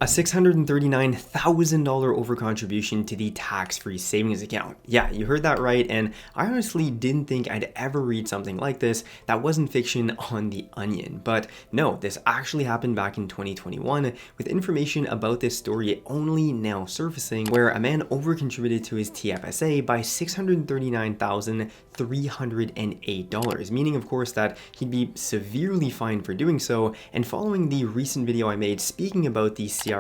A $639,000 overcontribution to the tax-free savings account. Yeah, you heard that right, and I honestly didn't think I'd ever read something like this that wasn't fiction on The Onion. But no, this actually happened back in 2021, with information about this story only now surfacing, where a man overcontributed to his TFSA by $639,308, meaning of course that he'd be severely fined for doing so. And following the recent video I made speaking about the CRA,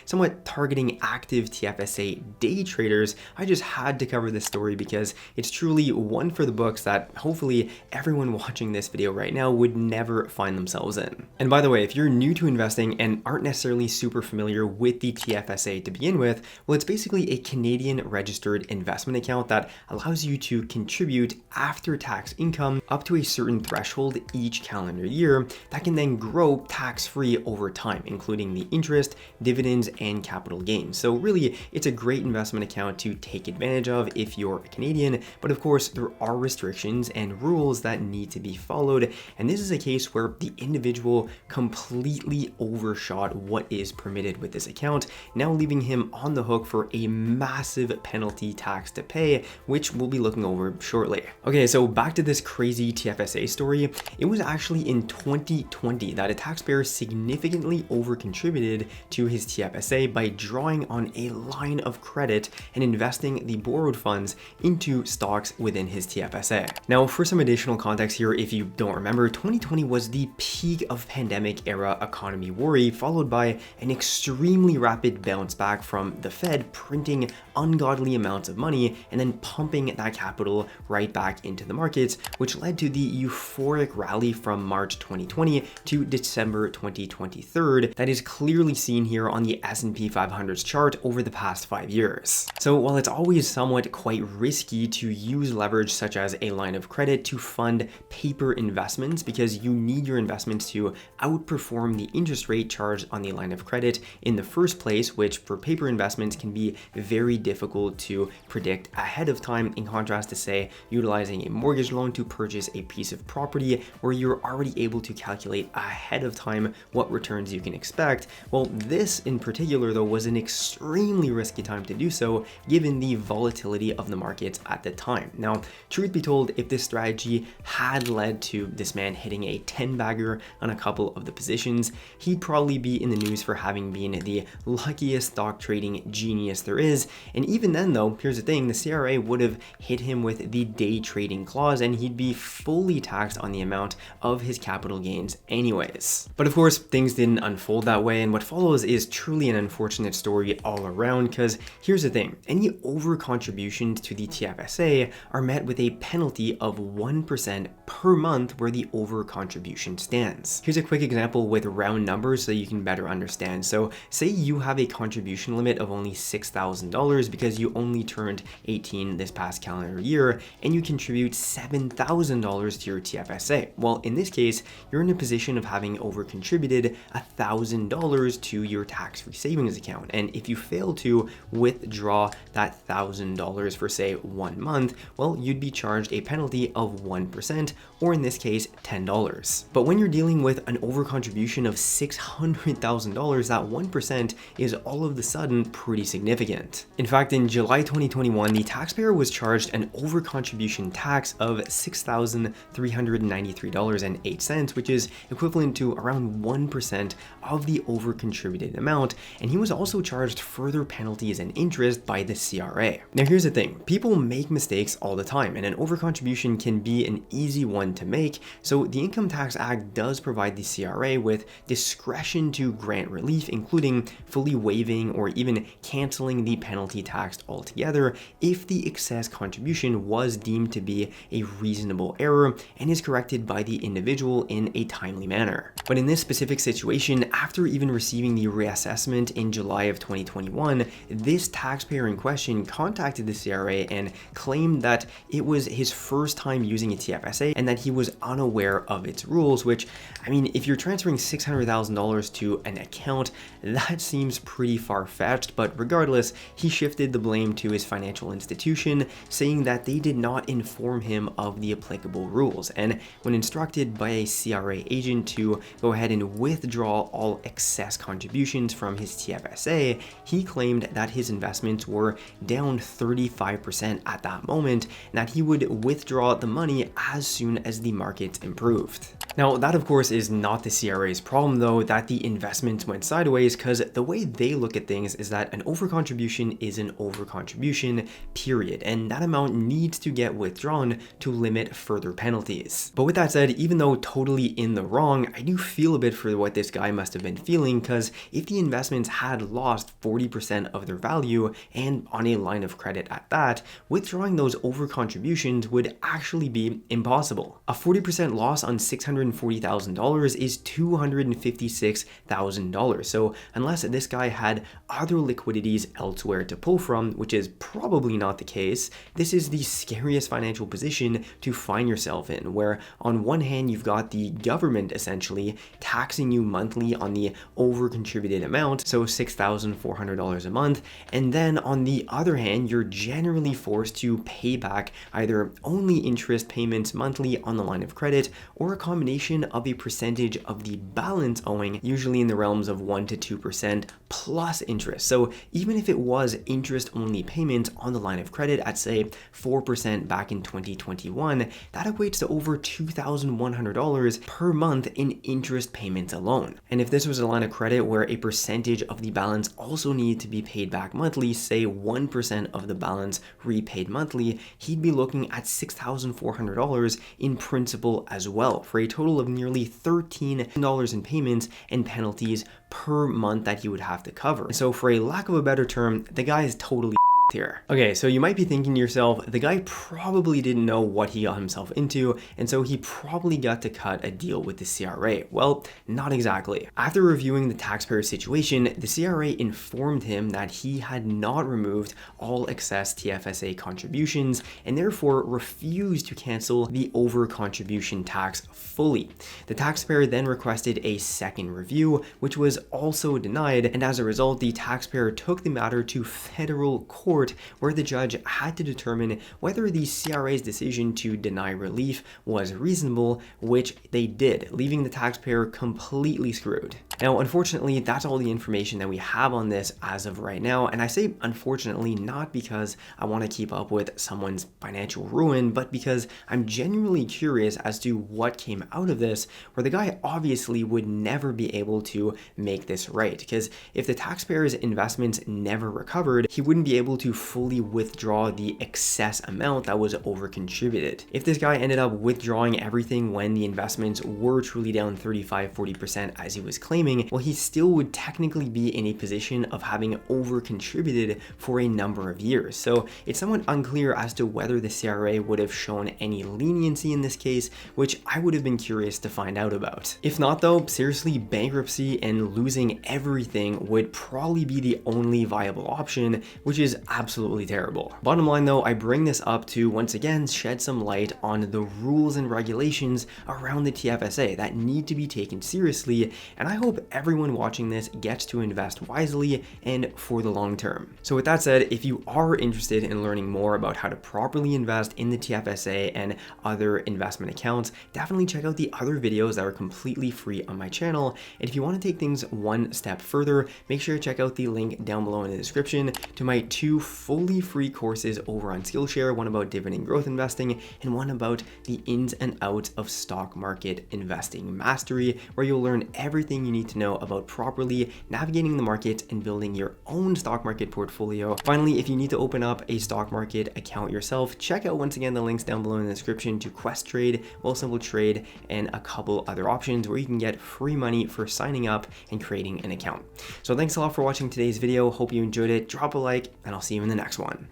somewhat targeting active TFSA day traders, I just had to cover this story because it's truly one for the books that hopefully everyone watching this video right now would never find themselves in. And by the way, if you're new to investing and aren't necessarily super familiar with the TFSA to begin with, well, it's basically a Canadian registered investment account that allows you to contribute after-tax income up to a certain threshold each calendar year that can then grow tax-free over time, including the interest, dividends, and capital gains. So really, it's a great investment account to take advantage of if you're a Canadian, but of course, there are restrictions and rules that need to be followed, and this is a case where the individual completely overshot what is permitted with this account, now leaving him on the hook for a massive penalty tax to pay, which we'll be looking over shortly. Okay, so back to this crazy TFSA story. It was actually in 2020 that a taxpayer significantly overcontributed to his TFSA by drawing on a line of credit and investing the borrowed funds into stocks within his TFSA. Now, for some additional context here, if you don't remember, 2020 was the peak of pandemic era economy worry, followed by an extremely rapid bounce back from the Fed printing ungodly amounts of money and then pumping that capital right back into the markets, which led to the euphoric rally from March 2020 to December 2023 that is clearly seen here on the S&P 500's chart over the past 5 years. So while it's always somewhat quite risky to use leverage such as a line of credit to fund paper investments, because you need your investments to outperform the interest rate charged on the line of credit in the first place, which for paper investments can be very difficult to predict ahead of time, in contrast to say utilizing a mortgage loan to purchase a piece of property where you're already able to calculate ahead of time what returns you can expect. Well, this in particular though was an extremely risky time to do so given the volatility of the markets at the time. Now, truth be told, if this strategy had led to this man hitting a 10-bagger on a couple of the positions, he'd probably be in the news for having been the luckiest stock trading genius there is. And even then though, here's the thing, the CRA would have hit him with the day trading clause and he'd be fully taxed on the amount of his capital gains anyways. But of course, things didn't unfold that way, and what follows is truly an unfortunate story all around, because here's the thing, any over contributions to the TFSA are met with a penalty of 1% per month where the over contribution stands. Here's a quick example with round numbers so you can better understand. So say you have a contribution limit of only $6,000 because you only turned 18 this past calendar year, and you contribute $7,000 to your TFSA. Well, in this case, you're in a position of having over contributed $1,000 to your tax-free savings account. And if you fail to withdraw that $1,000 for say 1 month, well, you'd be charged a penalty of 1%, or in this case, $10. But when you're dealing with an overcontribution of $600,000, that 1% is all of a sudden pretty significant. In fact, in July 2021, the taxpayer was charged an overcontribution tax of $6,393.08, which is equivalent to around 1% of the overcontributed amount, and he was also charged further penalties and interest by the CRA. Now here's the thing, people make mistakes all the time, and an overcontribution can be an easy one to make, so the Income Tax Act does provide the CRA with discretion to grant relief, including fully waiving or even canceling the penalty tax altogether if the excess contribution was deemed to be a reasonable error and is corrected by the individual in a timely manner. But in this specific situation, after even receiving the reassessment in July of 2021, this taxpayer in question contacted the CRA and claimed that it was his first time using a TFSA and that he was unaware of its rules, which, I mean, if you're transferring $600,000 to an account, that seems pretty far-fetched, but regardless, he shifted the blame to his financial institution, saying that they did not inform him of the applicable rules. And when instructed by a CRA agent to go ahead and withdraw all excess contributions from his TFSA, he claimed that his investments were down 35% at that moment, and that he would withdraw the money as soon as the markets improved. Now, that of course is not the CRA's problem though, that the investments went sideways, because the way they look at things is that an overcontribution is an overcontribution, period, and that amount needs to get withdrawn to limit further penalties. But with that said, even though totally in the wrong, I do feel a bit for what this guy must have been feeling, because if the investments had lost 40% of their value, and on a line of credit at that, withdrawing those overcontributions would actually be impossible. A 40% loss on $640,000 is $256,000. So unless this guy had other liquidities elsewhere to pull from, which is probably not the case, this is the scariest financial position to find yourself in, where on one hand you've got the government essentially taxing you monthly on the over-contributed amount, so $6,400 a month, and then on the other hand you're generally forced to pay back either only interest payments monthly on the line of credit, or a combination of a percentage of the balance owing, usually in the realms of 1 to 2% plus interest. So even if it was interest only payments on the line of credit at say 4% back in 2021, that equates to over $2,100 per month in interest payments alone. And if this was a line of credit where a percentage of the balance also needed to be paid back monthly, say 1% of the balance repaid monthly, he'd be looking at $6,400 in principal as well, for a total of nearly $13 in payments and penalties per month that he would have to cover. So for a lack of a better term, the guy is totally here. Okay, so you might be thinking to yourself, the guy probably didn't know what he got himself into, and so he probably got to cut a deal with the CRA. Well, not exactly. After reviewing the taxpayer situation, the CRA informed him that he had not removed all excess TFSA contributions and therefore refused to cancel the over-contribution tax fully. The taxpayer then requested a second review, which was also denied, and as a result, the taxpayer took the matter to federal court, where the judge had to determine whether the CRA's decision to deny relief was reasonable, which they did, leaving the taxpayer completely screwed. Now, unfortunately, that's all the information that we have on this as of right now, and I say unfortunately not because I want to keep up with someone's financial ruin, but because I'm genuinely curious as to what came out of this, where the guy obviously would never be able to make this right, because if the taxpayer's investments never recovered, he wouldn't be able to fully withdraw the excess amount that was over contributed. If this guy ended up withdrawing everything when the investments were truly down 35-40% as he was claiming, well, he still would technically be in a position of having over contributed for a number of years. So it's somewhat unclear as to whether the CRA would have shown any leniency in this case, which I would have been curious to find out about. If not though, seriously, bankruptcy and losing everything would probably be the only viable option, which is absolutely terrible. Bottom line though, I bring this up to once again shed some light on the rules and regulations around the TFSA that need to be taken seriously, and I hope everyone watching this gets to invest wisely and for the long term. So with that said, if you are interested in learning more about how to properly invest in the TFSA and other investment accounts, definitely check out the other videos that are completely free on my channel. And if you want to take things one step further, make sure to check out the link down below in the description to my 2 fully free courses over on Skillshare, one about dividend growth investing and one about the ins and outs of stock market investing mastery, where you'll learn everything you need to know about properly navigating the market and building your own stock market portfolio. Finally, if you need to open up a stock market account yourself, check out once again the links down below in the description to Quest Trade, Wealthsimple Trade, and a couple other options where you can get free money for signing up and creating an account. So thanks a lot for watching today's video. Hope you enjoyed it. Drop a like, and I'll see you in the next one.